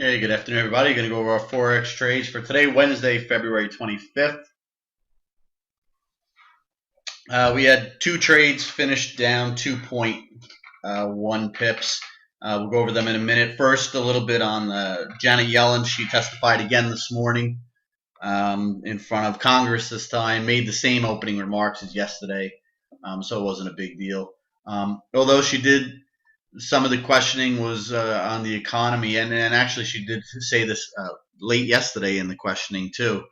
Hey, good afternoon, everybody. Going to go over our Forex trades for today, Wednesday, February 25th. We had two trades finished down 2.1 pips. We'll go over them in a minute. First, a little bit on Janet Yellen. She testified again this morning in front of Congress this time, made the same opening remarks as yesterday, so it wasn't a big deal. Although she did, some of the questioning was on the economy, and actually she did say this late yesterday in the questioning too,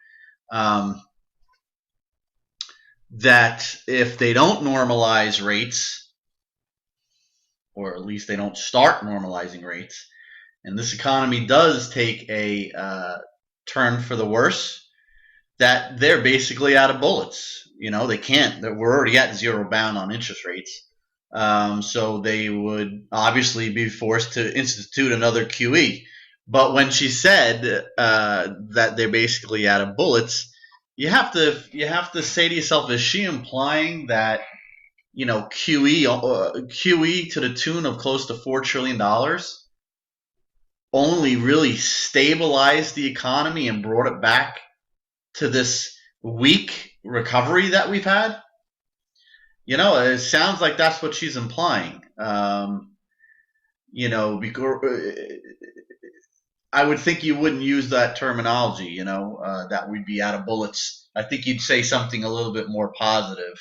that if they don't normalize rates, or at least they don't start normalizing rates, and this economy does take a turn for the worse, that they're basically out of bullets. They can't. We're already at zero bound on interest rates. So they would obviously be forced to institute another QE. But when she said that they're basically out of bullets, you have to say to yourself, is she implying that QE to the tune of close to $4 trillion only really stabilized the economy and brought it back to this weak recovery that we've had? It sounds like that's what she's implying. Because I would think you wouldn't use that terminology, that we'd be out of bullets. I think you'd say something a little bit more positive.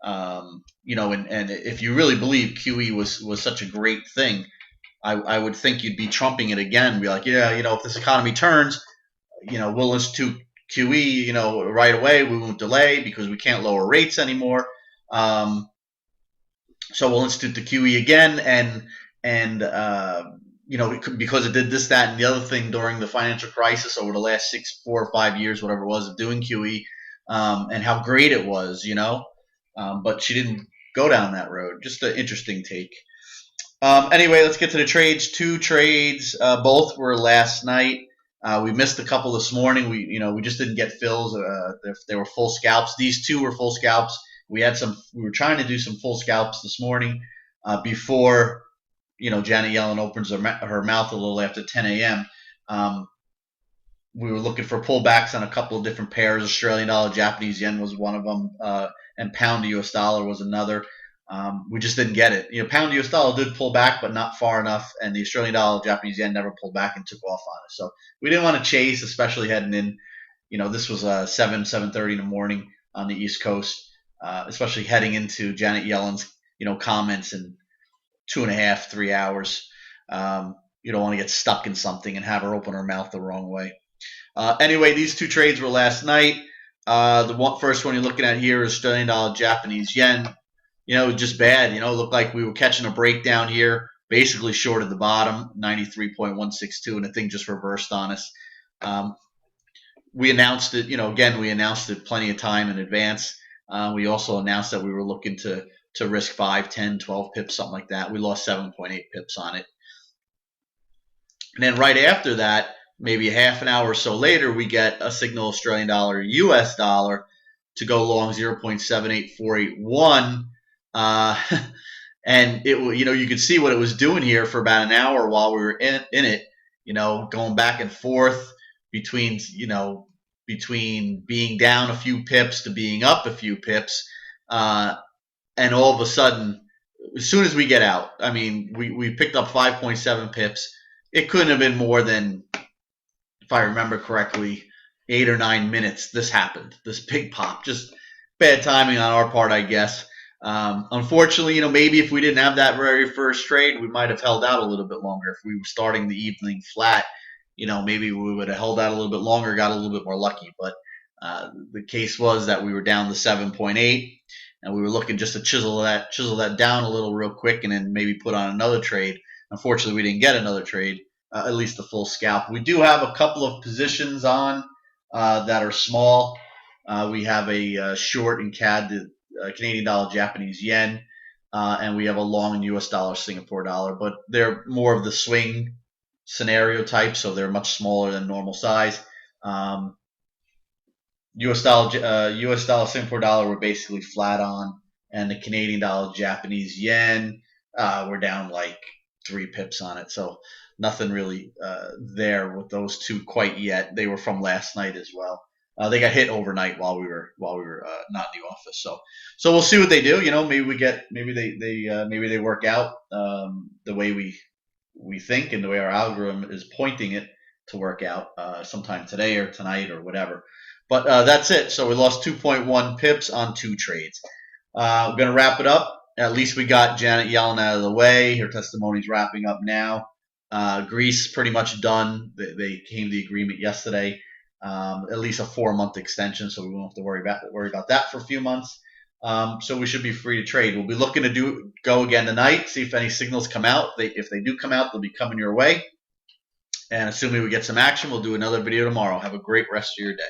And if you really believe QE was such a great thing, I would think you'd be trumping it again and be like, yeah, if this economy turns, we'll institute QE, right away. We won't delay because we can't lower rates anymore. So we'll institute the QE again, and because it did this, that, and the other thing during the financial crisis over the last 4 or 5 years, whatever it was, of doing QE, and how great it was, but she didn't go down that road. Just an interesting take. Anyway, let's get to the trades. Two trades, both were last night. We missed a couple this morning. We just didn't get fills. They were full scalps. These two were full scalps. We were trying to do some full scalps this morning before Janet Yellen opens her mouth a little after 10 a.m. We were looking for pullbacks on a couple of different pairs. Australian dollar, Japanese yen was one of them, and pound to US dollar was another. We just didn't get it. Pound to US dollar did pull back, but not far enough, and the Australian dollar, Japanese yen never pulled back and took off on us. So we didn't want to chase, especially heading in. This was 7:30 in the morning on the East Coast. Especially heading into Janet Yellen's, comments in 2.5, 3 hours. You don't want to get stuck in something and have her open her mouth the wrong way. Anyway, these two trades were last night. The first one you're looking at here is Australian dollar, Japanese yen. Just bad. It looked like we were catching a breakdown here, basically short at the bottom, 93.162, and the thing just reversed on us. We announced it, we announced it plenty of time in advance. We also announced that we were looking to risk 5, 10, 12 pips, something like that. We lost 7.8 pips on it. And then right after that, maybe a half an hour or so later, we get a signal Australian dollar, US dollar to go long 0.78481. And you could see what it was doing here for about an hour while we were in it, going back and forth between being down a few pips to being up a few pips. And all of a sudden, as soon as we get out, we picked up 5.7 pips. It couldn't have been more than, if I remember correctly, 8 or 9 minutes. This happened. This big pop. Just bad timing on our part, I guess. Unfortunately, maybe if we didn't have that very first trade, we might have held out a little bit longer. If we were starting the evening flat, maybe we would have held out a little bit longer, got a little bit more lucky. But the case was that we were down to 7.8, and we were looking just to chisel that down a little real quick, and then maybe put on another trade. Unfortunately, we didn't get another trade, at least a full scalp. We do have a couple of positions on that are small. We have a short in CAD, Canadian dollar, Japanese yen, and we have a long in US dollar, Singapore dollar. But they're more of the swing scenario type, so they're much smaller than normal size. US dollar, Singapore dollar, we're basically flat on, and the Canadian dollar, Japanese yen, we're down like 3 pips on it. So nothing really there with those two quite yet. They were from last night as well. They got hit overnight while we were not in the office. So we'll see what they do. Maybe they work out the way we think and the way our algorithm is pointing it to work out sometime today or tonight or whatever. But that's it. So we lost 2.1 pips on 2 trades. We're going to wrap it up. At least we got Janet Yellen out of the way. Her testimony's wrapping up now. Greece pretty much done. They came to the agreement yesterday. At least a 4-month extension, so we won't have to worry about that for a few months. So we should be free to trade. We'll be looking to go again tonight, see if any signals come out. If they do come out, they'll be coming your way. And assuming we get some action, we'll do another video tomorrow. Have a great rest of your day.